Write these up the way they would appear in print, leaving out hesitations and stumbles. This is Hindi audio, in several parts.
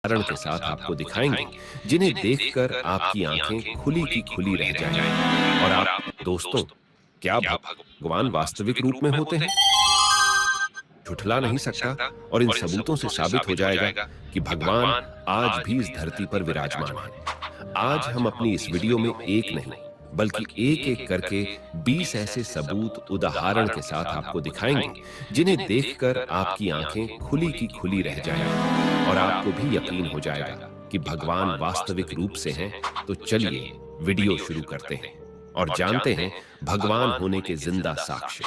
उदाहरण के साथ आपको दिखाएंगे जिन्हें देखकर आपकी आंखें खुली की खुली रह जाएंगी। और आप दोस्तों, क्या भगवान वास्तविक रूप में होते हैं? झुठला नहीं सकता। और इन सबूतों से साबित हो जाएगा कि भगवान आज भी इस धरती पर विराजमान है। आज हम अपनी इस वीडियो में एक नहीं बल्कि एक एक करके 20 ऐसे सबूत उदाहरण के साथ आपको दिखाएंगे जिन्हें देखकर आपकी आंखें खुली की खुली रह जाएंगी और आपको भी यकीन हो जाएगा कि भगवान वास्तविक रूप से हैं। तो चलिए वीडियो शुरू करते हैं और जानते हैं भगवान होने के जिंदा साक्ष्य।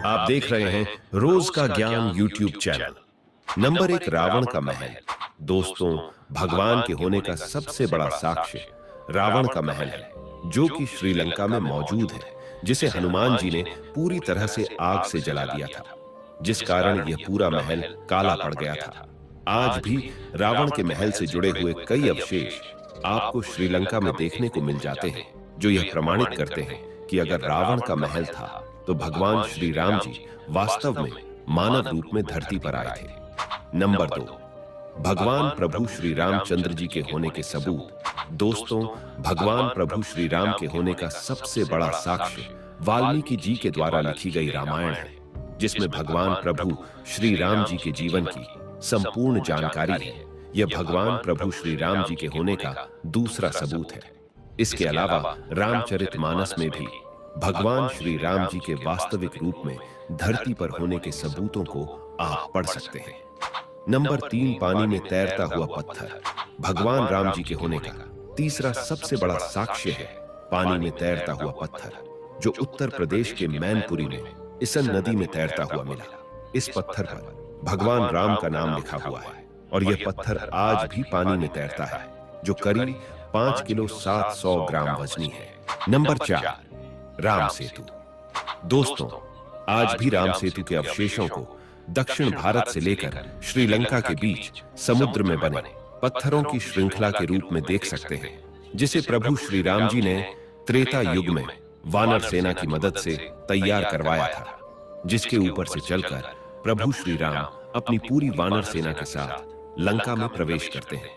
आप देख रहे हैं रोज का ज्ञान यूट्यूब चैनल। नंबर 1, रावण का महल। दोस्तों, भगवान के होने का सबसे बड़ा साक्ष्य रावण का महल है, जो कि श्रीलंका में मौजूद है, जिसे हनुमान जी ने पूरी तरह से आग से जला दिया था, जिस कारण यह पूरा महल काला पड़ गया था। आज भी रावण के महल से जुड़े हुए कई अवशेष आपको श्रीलंका में देखने को मिल जाते हैं, जो यह प्रमाणित करते हैं कि अगर रावण का महल था तो भगवान श्री राम जी वास्तव में मानव रूप में धरती पर आए थे। नंबर 2, भगवान प्रभु श्री रामचंद्र जी के होने के सबूत। दोस्तों, भगवान प्रभु श्री राम के होने का सबसे बड़ा साक्ष्य वाल्मीकि जी के द्वारा लिखी गई रामायण है, जिसमें भगवान प्रभु श्री राम जी के जीवन की संपूर्ण जानकारी है। यह भगवान प्रभु श्री राम जी के होने का दूसरा सबूत है। इसके अलावा रामचरितमानस में भी भगवान श्री राम जी के वास्तविक रूप में धरती पर होने के सबूतों को आप पढ़ सकते हैं। नंबर 3, पानी में तैरता हुआ पत्थर। भगवान राम जी के होने का तीसरा सबसे बड़ा साक्ष्य है पानी में तैरता हुआ पत्थर, जो उत्तर प्रदेश के मैनपुरी में इसन नदी में तैरता हुआ मिला। इस पत्थर पर भगवान राम का नाम लिखा हुआ है और यह पत्थर आज भी पानी में तैरता है, जो करीब 5 किलो 700 ग्राम वजनी है। नंबर 4, राम सेतु। दोस्तों, आज भी राम सेतु के अवशेषों को दक्षिण भारत से लेकर श्रीलंका के बीच समुद्र में बने पत्थरों की श्रृंखला के रूप में देख सकते हैं, जिसे प्रभु श्री राम जी ने त्रेता युग में वानर सेना की मदद से तैयार करवाया था, जिसके ऊपर से चलकर प्रभु श्री राम अपनी पूरी वानर सेना के साथ लंका में प्रवेश करते हैं।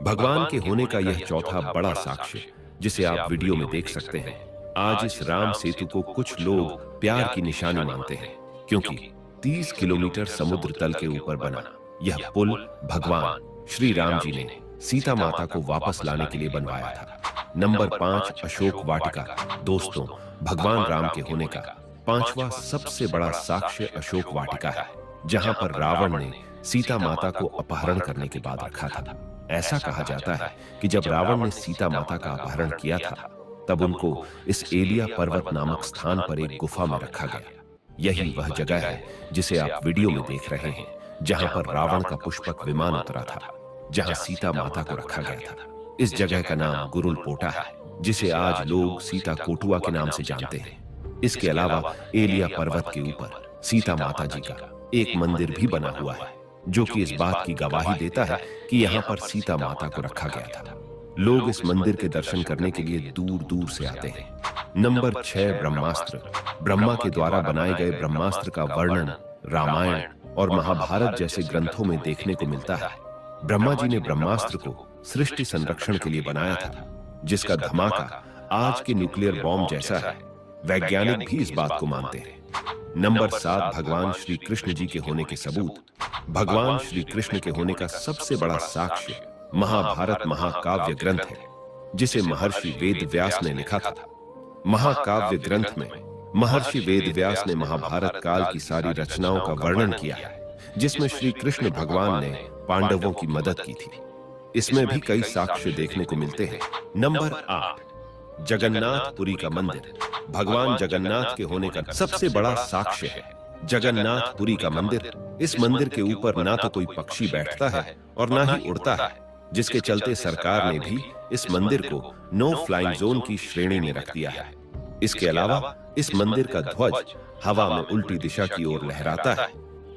भगवान के होने का यह चौथा बड़ा साक्ष्य, जिसे आप वीडियो में देख सकते हैं। आज इस राम सेतु को कुछ लोग प्यार की निशानी मानते हैं, क्योंकि 30 किलोमीटर समुद्र तल के ऊपर बना यह पुल भगवान श्री राम जी ने सीता माता को वापस लाने के लिए बनवाया था। नंबर 5, अशोक वाटिका। दोस्तों, भगवान राम के होने का 5वां सबसे बड़ा साक्ष्य अशोक वाटिका है, जहां पर रावण ने सीता माता को अपहरण करने के बाद रखा था। ऐसा कहा जाता है कि जब रावण ने सीता माता का अपहरण किया था, तब उनको इस एलिया पर्वत नामक स्थान पर एक गुफा में रखा गया। यही वह जगह है जिसे आप वीडियो में देख रहे हैं, जहां पर रावण का पुष्पक विमान उतरा था, जहां सीता माता को रखा गया था। इस जगह का नाम गुरुल पोटा है, जिसे आज लोग सीता कोटुआ के नाम से जानते हैं। इसके अलावा एलिया पर्वत के ऊपर सीता माता जी का एक मंदिर भी बना हुआ है, जो कि इस बात की गवाही देता है कि यहाँ पर सीता माता को रखा गया था। लोग इस मंदिर के दर्शन करने के लिए दूर दूर से आते हैं। नंबर 6, ब्रह्मास्त्र। ब्रह्मा के द्वारा बनाए गए ब्रह्मास्त्र का वर्णन रामायण और महाभारत जैसे ग्रंथों में देखने को मिलता है। ब्रह्मा जी ने ब्रह्मास्त्र को सृष्टि संरक्षण के लिए बनाया था, जिसका धमाका आज के न्यूक्लियर बॉम्ब जैसा है। वैज्ञानिक भी इस बात को मानते हैं। नंबर 7, भगवान श्री कृष्ण जी के होने के सबूत। भगवान श्री कृष्ण के होने का सबसे बड़ा साक्ष्य महाभारत महाकाव्य ग्रंथ है, जिसे महर्षि वेद व्यास ने लिखा था। महाकाव्य ग्रंथ में महर्षि वेद व्यास ने महाभारत काल की सारी रचनाओं का वर्णन किया है, जिसमें श्री कृष्ण भगवान ने पांडवों की मदद की थी। इसमें भी कई साक्ष्य देखने को मिलते हैं। नंबर 8, जगन्नाथपुरी का मंदिर। भगवान जगन्नाथ के होने का सबसे बड़ा साक्ष्य है जगन्नाथपुरी का मंदिर। इस मंदिर के ऊपर ना तो कोई पक्षी बैठता है और ना ही उड़ता है, जिसके चलते सरकार ने भी इस मंदिर को नो फ्लाइंग जोन की श्रेणी में रख दिया है। इसके अलावा इस मंदिर का ध्वज हवा में उल्टी दिशा की ओर लहराता है।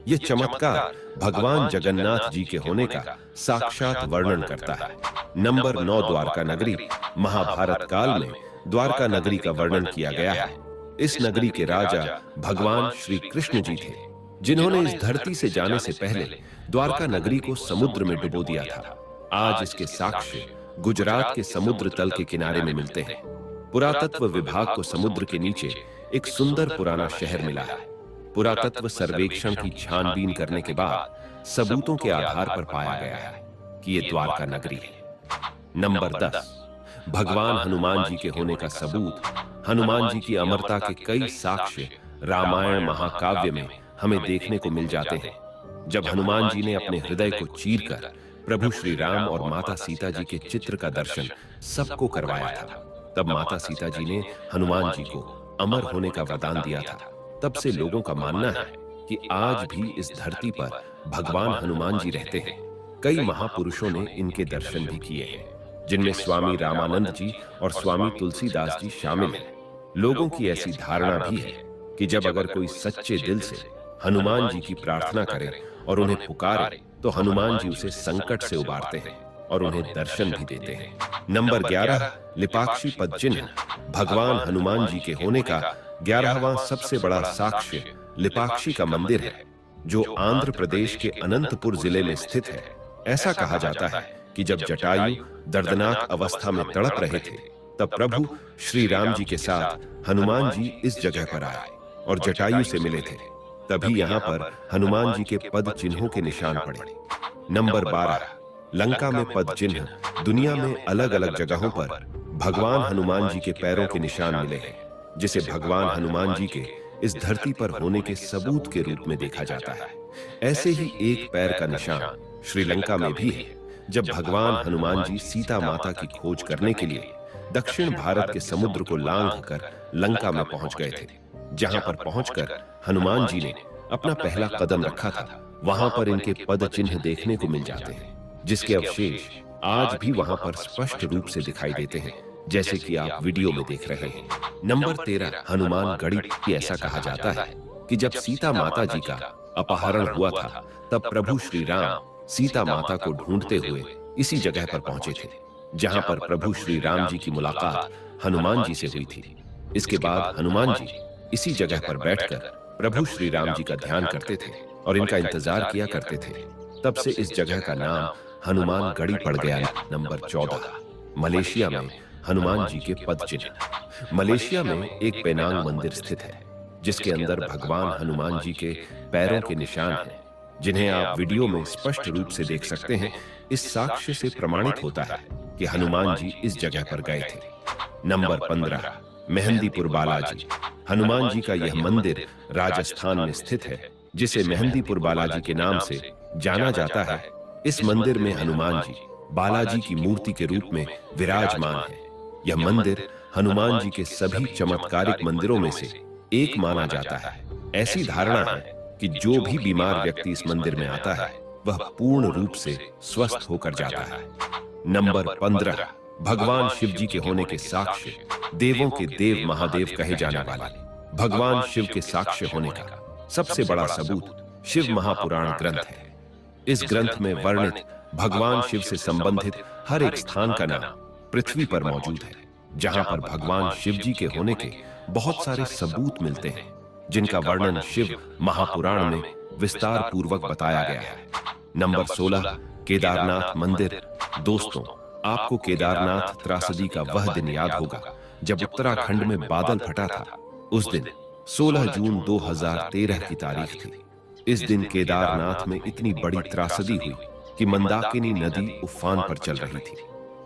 यह चमत्कार भगवान जगन्नाथ जी के होने का साक्षात वर्णन करता है। नंबर 9, द्वारका नगरी। महाभारत काल में द्वारका नगरी का वर्णन किया गया है। इस नगरी के राजा भगवान श्री कृष्ण जी थे। जिन्होंने इस धरती से जाने से पहले द्वारका नगरी को समुद्र में डुबो दिया था। आज इसके साक्ष्य गुजरात के समुद्र तल के किनारे में मिलते हैं। पुरातत्व विभाग को समुद्र के नीचे एक सुंदर पुराना शहर मिला है। पुरातत्व सर्वेक्षण की छानबीन करने के बाद सबूतों के आधार पर पाया गया है कि यह द्वारका नगरी है। नंबर 10, भगवान हनुमान जी के होने का सबूत। हनुमान जी की अमरता के कई साक्ष्य रामायण महाकाव्य में हमें देखने को मिल जाते हैं। जब हनुमान जी ने अपने हृदय को चीरकर प्रभु श्री राम और माता सीता जी के चित्र का दर्शन सबको करवाया था, तब माता सीता जी ने हनुमान जी को अमर होने का वरदान दिया था। तब से लोगों का मानना है कि आज भी इस धरती पर भगवान हनुमान जी रहते हैं। कई महापुरुषों ने इनके दर्शन भी किए हैं, जिनमें स्वामी रामानंद जी और स्वामी तुलसीदास जी शामिल हैं। लोगों की ऐसी धारणा भी है कि जब अगर कोई सच्चे दिल से हनुमान जी की प्रार्थना करे और उन्हें पुकारे तो हनुमान जी उसे संकट से उबारते हैं और उन्हें दर्शन भी देते हैं। नंबर 11, लिपाक्षी पद चिन्ह। भगवान हनुमान जी के होने का 11वां सबसे बड़ा साक्ष्य लिपाक्षी का मंदिर है, जो आंध्र प्रदेश के अनंतपुर जिले में स्थित है। ऐसा कहा जाता है कि जब जटायु दर्दनाक अवस्था में तड़प रहे थे, तब प्रभु श्री राम जी के साथ हनुमान जी इस जगह पर आए और जटायु से मिले थे। तभी यहाँ पर हनुमान जी के पद चिन्हों के निशान पड़े। नंबर 12, लंका में पद चिन्ह। दुनिया में अलग अलग जगहों पर भगवान हनुमान जी के पैरों के निशान मिले हैं, जिसे भगवान हनुमान जी के इस धरती पर होने के सबूत के रूप में देखा जाता है। ऐसे ही एक पैर का निशान श्रीलंका में भी है, जब भगवान हनुमान जी सीता माता की खोज करने के लिए दक्षिण भारत के समुद्र को लांघकर लंका में पहुंच गए थे। जहां पर पहुंचकर हनुमान जी ने अपना पहला कदम रखा था, वहां पर इनके पद चिन्ह देखने को मिल जाते हैं, जिसके अवशेष आज भी वहां पर स्पष्ट रूप से दिखाई देते हैं, जैसे कि आप वीडियो में देख रहे हैं। नंबर 13, हनुमान गढ़ी। ऐसा कहा जाता है कि जब सीता माता जी का अपहरण हुआ था, तब प्रभु श्री राम सीता माता को ढूंढते हुए इसी जगह पर पहुंचे थे, जहां पर प्रभु श्री राम जी की मुलाकात हनुमान जी से हुई थी। इसके बाद हनुमान जी इसी जगह पर बैठकर प्रभु श्री राम जी का ध्यान करते थे और इनका इंतजार किया करते थे। तब से इस जगह का नाम हनुमान गढ़ी पड़ गया। नंबर 14, मलेशिया में हनुमान जी के पद चिन्ह। मलेशिया में एक पेनांग मंदिर स्थित है, जिसके अंदर भगवान हनुमान जी के पैरों के निशान हैं, जिन्हें आप वीडियो में स्पष्ट रूप से देख सकते हैं। इस साक्ष्य से प्रमाणित होता है कि हनुमान जी इस जगह पर गए थे। नंबर 15, मेहंदीपुर बालाजी। हनुमान जी का यह मंदिर राजस्थान में स्थित है, जिसे मेहंदीपुर बालाजी के नाम से जाना जाता है। इस मंदिर में हनुमान जी बालाजी की मूर्ति के रूप में विराजमान है। यह मंदिर हनुमान जी के सभी चमत्कारिक मंदिरों में से एक माना जाता है। ऐसी धारणा है कि जो भी बीमार व्यक्ति इस मंदिर में आता है, वह पूर्ण रूप से स्वस्थ होकर जाता है। नंबर 15, भगवान शिव जी के होने के साक्ष्य। देवों के देव महादेव कहे जाने वाले भगवान शिव के साक्ष्य होने का सबसे बड़ा सबूत शिव महापुराण ग्रंथ है। इस ग्रंथ में वर्णित भगवान शिव से संबंधित हर एक स्थान का नाम पृथ्वी पर मौजूद है, जहां पर भगवान शिव जी के होने के बहुत सारे सबूत मिलते हैं, जिनका वर्णन शिव महापुराण में विस्तार पूर्वक बताया गया है। नंबर 16, केदारनाथ मंदिर। दोस्तों, आपको केदारनाथ त्रासदी का वह दिन याद होगा जब उत्तराखंड में बादल फटा था। उस दिन 16 जून 2013 की तारीख थी। इस दिन केदारनाथ में इतनी बड़ी त्रासदी हुई कि मंदाकिनी नदी उफान पर चल रही थी,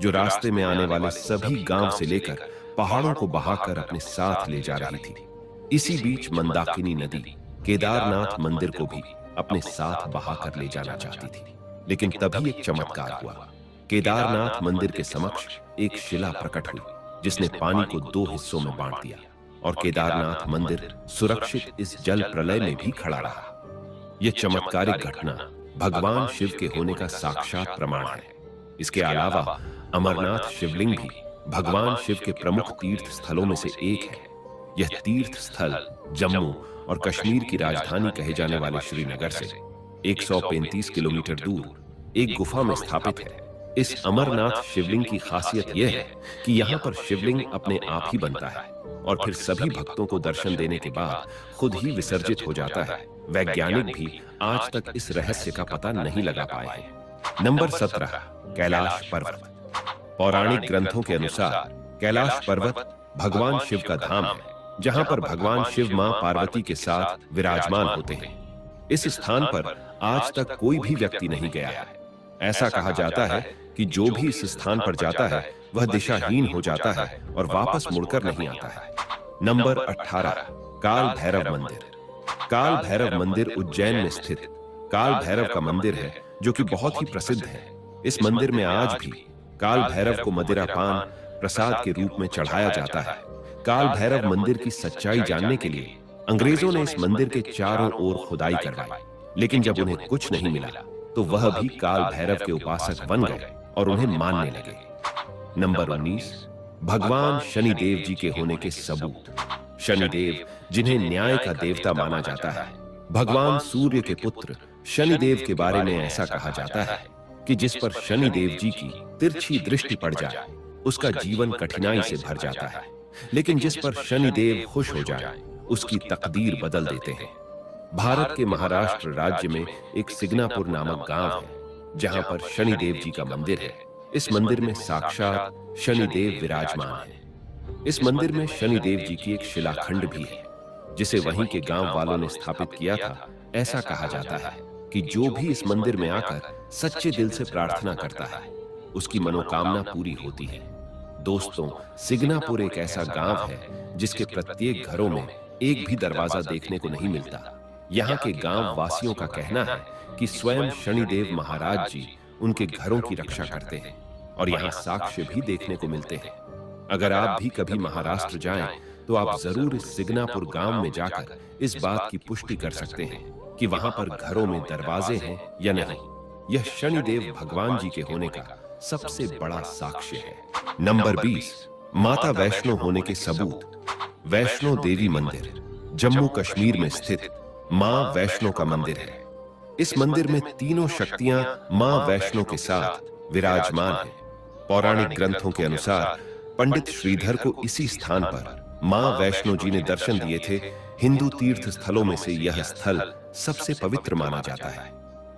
जो रास्ते में आने वाले सभी गांव से लेकर पहाड़ों को बहाकर अपने साथ ले जा रही थी। इसी बीच मंदाकिनी नदी केदारनाथ मंदिर को भी अपने साथ बहाकर ले जाना चाहती थी, लेकिन तभी एक चमत्कार हुआ। केदारनाथ मंदिर के समक्ष एक शिला प्रकट हुई, जिसने पानी को 2 हिस्सों में बांट दिया और केदारनाथ मंदिर सुरक्षित इस जल प्रलय में भी खड़ा रहा। यह चमत्कारिक घटना भगवान शिव के होने का साक्षात प्रमाण है। इसके अलावा अमरनाथ शिवलिंग भी भगवान शिव के प्रमुख तीर्थ स्थलों में से एक है। यह तीर्थ स्थल जम्मू और कश्मीर की राजधानी कहे जाने वाले श्रीनगर से 135 किलोमीटर दूर एक गुफा में स्थापित है। इस अमरनाथ शिवलिंग की खासियत यह है कि यहाँ पर शिवलिंग अपने आप ही बनता है और फिर सभी भक्तों को दर्शन देने के बाद खुद ही विसर्जित हो जाता है। वैज्ञानिक भी आज तक इस रहस्य का पता नहीं लगा पाए हैं। नंबर 17, कैलाश पर्वत। पौराणिक ग्रंथों के अनुसार कैलाश पर्वत भगवान शिव का धाम है, जहां पर भगवान शिव मां पार्वती के साथ विराजमान होते हैं। इस स्थान पर आज तक कोई भी व्यक्ति नहीं गया है। ऐसा कहा जाता है कि जो भी इस स्थान पर जाता है वह दिशाहीन हो जाता है और वापस मुड़कर नहीं आता है। नंबर 18, काल भैरव मंदिर। काल भैरव मंदिर उज्जैन में स्थित काल भैरव का मंदिर है, जो कि बहुत ही प्रसिद्ध है। इस मंदिर में आज भी काल भैरव को मदिरा पान प्रसाद के रूप में चढ़ाया जाता है। काल भैरव मंदिर की सच्चाई जानने के लिए अंग्रेजों ने इस मंदिर के चारों ओर खुदाई करवाई, लेकिन जब उन्हें कुछ नहीं मिला तो वह भी काल भैरव के उपासक बन गए और उन्हें मानने लगे। नंबर 19, भगवान शनिदेव जी के होने के सबूत। शनिदेव, जिन्हें न्याय का देवता माना जाता है, भगवान सूर्य के पुत्र शनिदेव के बारे में ऐसा कहा जाता है कि जिस पर शनिदेव जी की तिरछी दृष्टि पड़ जाए उसका जीवन कठिनाई से भर जाता है, लेकिन जिस पर शनिदेव खुश हो जाए उसकी तकदीर बदल देते हैं। भारत के महाराष्ट्र राज्य में एक सिग्नापुर नामक गांव है, जहां पर शनिदेव जी का मंदिर है। इस मंदिर में साक्षात शनिदेव विराजमान है। इस मंदिर में शनिदेव जी की एक शिलाखंड भी है, जिसे वहीं के गांव वालों ने स्थापित किया था। ऐसा कहा जाता है कि जो भी इस मंदिर में आकर सच्चे दिल से प्रार्थना करता है उसकी मनोकामना पूरी होती है। दोस्तों, सिग्नापुर एक ऐसा गांव है जिसके प्रत्येक घरों में एक भी दरवाजा देखने को नहीं मिलता। यहाँ के गांव वासियों का कहना है कि स्वयं शनिदेव महाराज जी उनके घरों की रक्षा करते हैं और यहाँ साक्ष्य भी देखने को मिलते हैं। अगर आप भी कभी महाराष्ट्र जाएं, तो आप जरूर इस सिग्नापुर गांव में जाकर इस बात की पुष्टि कर सकते हैं कि वहां पर घरों में दरवाजे हैं या नहीं। यह शनिदेव भगवान जी के होने का सबसे बड़ा साक्ष्य है। नंबर 20, माता वैष्णो होने के सबूत। वैष्णो देवी मंदिर जम्मू कश्मीर में स्थित मां वैष्णो का मंदिर है। इस मंदिर में तीनों शक्तियां मां वैष्णो के साथ विराजमान हैं। पौराणिक ग्रंथों के अनुसार पंडित श्रीधर को इसी स्थान पर मां वैष्णो जी ने दर्शन दिए थे। हिंदू तीर्थ स्थलों में से यह स्थल सबसे पवित्र माना जाता है,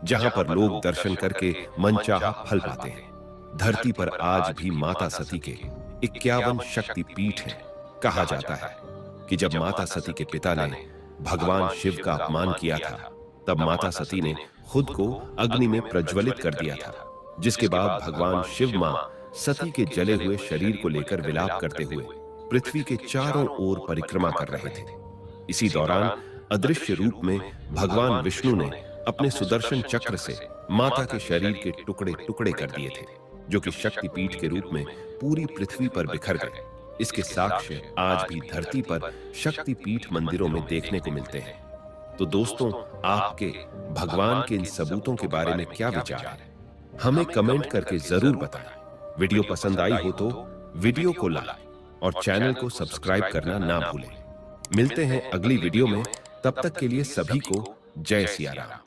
जहां पर लोग दर्शन करके मनचाहा फल पाते हैं। धरती पर आज भी माता सती के 51 शक्ति पीठ हैं। कहा जाता है कि जब माता सती के पिता ने भगवान शिव का अपमान किया था, तब माता सती ने खुद को अग्नि में प्रज्वलित कर दिया था, जिसके बाद भगवान शिव मां सती के जले हुए शरीर को लेकर विलाप करते हुए पृथ्वी के चारों ओर परिक्रमा कर रहे थे। इसी दौरान अदृश्य रूप में भगवान विष्णु ने अपने सुदर्शन चक्र से माता के शरीर के टुकड़े टुकड़े कर दिए थे, जो कि शक्तिपीठ के रूप में पूरी पृथ्वी पर बिखर गए। इसके साक्ष्य आज भी धरती पर शक्तिपीठ मंदिरों में देखने को मिलते हैं। तो दोस्तों, आपके भगवान के इन सबूतों के बारे में क्या विचार है? हमें कमेंट करके जरूर बताएं। वीडियो पसंद आई हो तो वीडियो को लाइक और चैनल को सब्सक्राइब करना ना भूलें। मिलते हैं अगली वीडियो में, तब तक के लिए सभी को जय सिया राम।